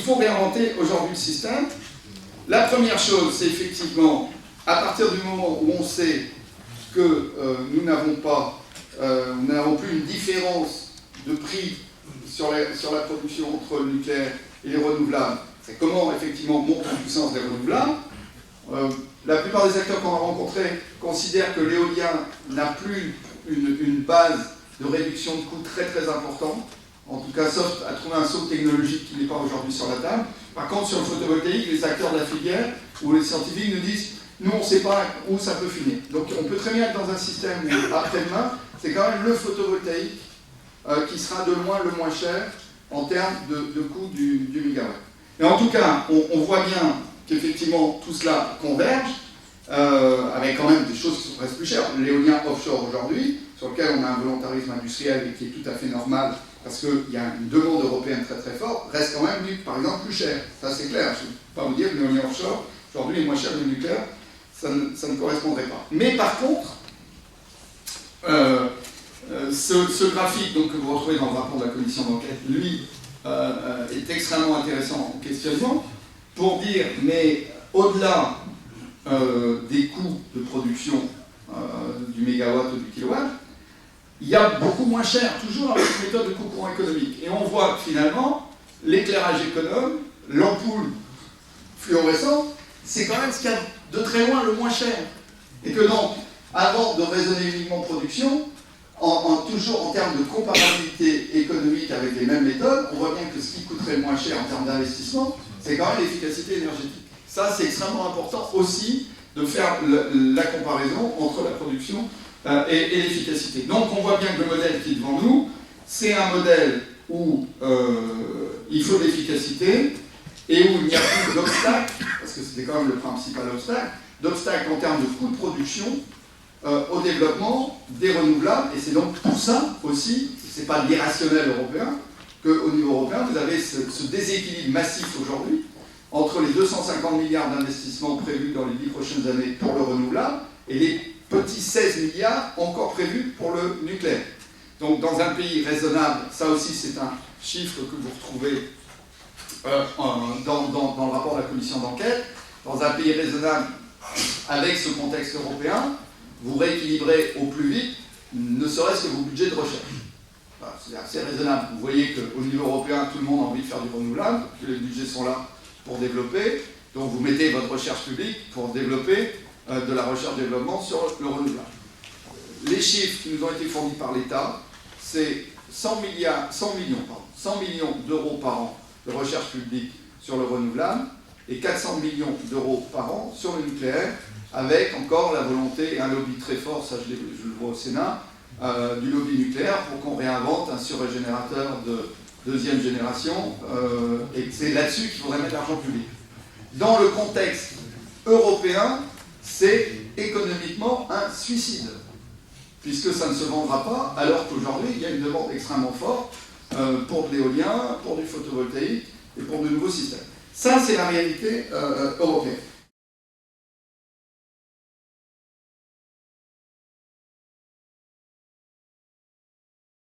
il faut réinventer aujourd'hui le système. La première chose, c'est effectivement, à partir du moment où on sait que nous n'avons plus une différence de prix sur la production entre le nucléaire et les renouvelables, c'est comment effectivement monter en puissance des renouvelables. La plupart des acteurs qu'on a rencontrés considèrent que l'éolien n'a plus une base de réduction de coûts très très important, en tout cas sauf à trouver un saut technologique qui n'est pas aujourd'hui sur la table. Par contre, sur le photovoltaïque, les acteurs de la filière ou les scientifiques nous disent nous on ne sait pas où ça peut finir. Donc on peut très bien être dans un système où après-demain, c'est quand même le photovoltaïque qui sera de loin le moins cher en termes de coût du mégawatt. Mais en tout cas, on voit bien qu'effectivement tout cela converge, avec quand même des choses qui sont presque plus chères. L'éolien offshore aujourd'hui, sur lequel on a un volontarisme industriel et qui est tout à fait normal, parce qu'il y a une demande européenne très très forte, reste quand même, par exemple, plus cher. Ça c'est clair, je ne peux pas vous dire que l'éolien offshore, aujourd'hui, est moins cher que le nucléaire, ça ne correspondrait pas. Mais par contre, ce graphique donc, que vous retrouvez dans le rapport de la commission d'enquête, lui, est extrêmement intéressant en questionnement, pour dire, mais au-delà des coûts de production du mégawatt ou du kilowatt, il y a beaucoup moins cher, toujours avec une méthode de coût courant économique. Et on voit que finalement, l'éclairage économe, l'ampoule fluorescente, c'est quand même ce qu'il y a de très loin le moins cher. Et que donc, avant de raisonner uniquement production, toujours en termes de comparabilité économique avec les mêmes méthodes, on voit bien que ce qui coûterait le moins cher en termes d'investissement, c'est quand même l'efficacité énergétique. Ça, c'est extrêmement important aussi de faire la comparaison entre la production et l'efficacité. Donc on voit bien que le modèle qui est devant nous, c'est un modèle où il faut de l'efficacité et où il n'y a plus d'obstacle, parce que c'était quand même le principal obstacle, d'obstacle en termes de coût de production au développement des renouvelables. Et c'est donc pour ça aussi, c'est pas l'irrationnel européen, qu'au niveau européen, vous avez ce déséquilibre massif aujourd'hui entre les 250 milliards d'investissements prévus dans les 10 prochaines années pour le renouvelable et les petits 16 milliards encore prévus pour le nucléaire. Donc dans un pays raisonnable, ça aussi c'est un chiffre que vous retrouvez dans le rapport de la commission d'enquête, dans un pays raisonnable avec ce contexte européen, vous rééquilibrez au plus vite, ne serait-ce que vos budgets de recherche. Voilà, c'est assez raisonnable. Vous voyez qu'au niveau européen, tout le monde a envie de faire du renouvelable, que les budgets sont là pour développer, donc vous mettez votre recherche publique pour développer de la recherche-développement sur le renouvelable. Les chiffres qui nous ont été fournis par l'État, c'est 100 millions d'euros par an de recherche publique sur le renouvelable et 400 millions d'euros par an sur le nucléaire, avec encore la volonté et un lobby très fort, ça je le vois au Sénat, du lobby nucléaire pour qu'on réinvente un surrégénérateur de deuxième génération, et c'est là-dessus qu'il faudrait mettre l'argent public. Dans le contexte européen, c'est économiquement un suicide, puisque ça ne se vendra pas, alors qu'aujourd'hui, il y a une demande extrêmement forte pour de l'éolien, pour du photovoltaïque et pour de nouveaux systèmes. Ça, c'est la réalité européenne.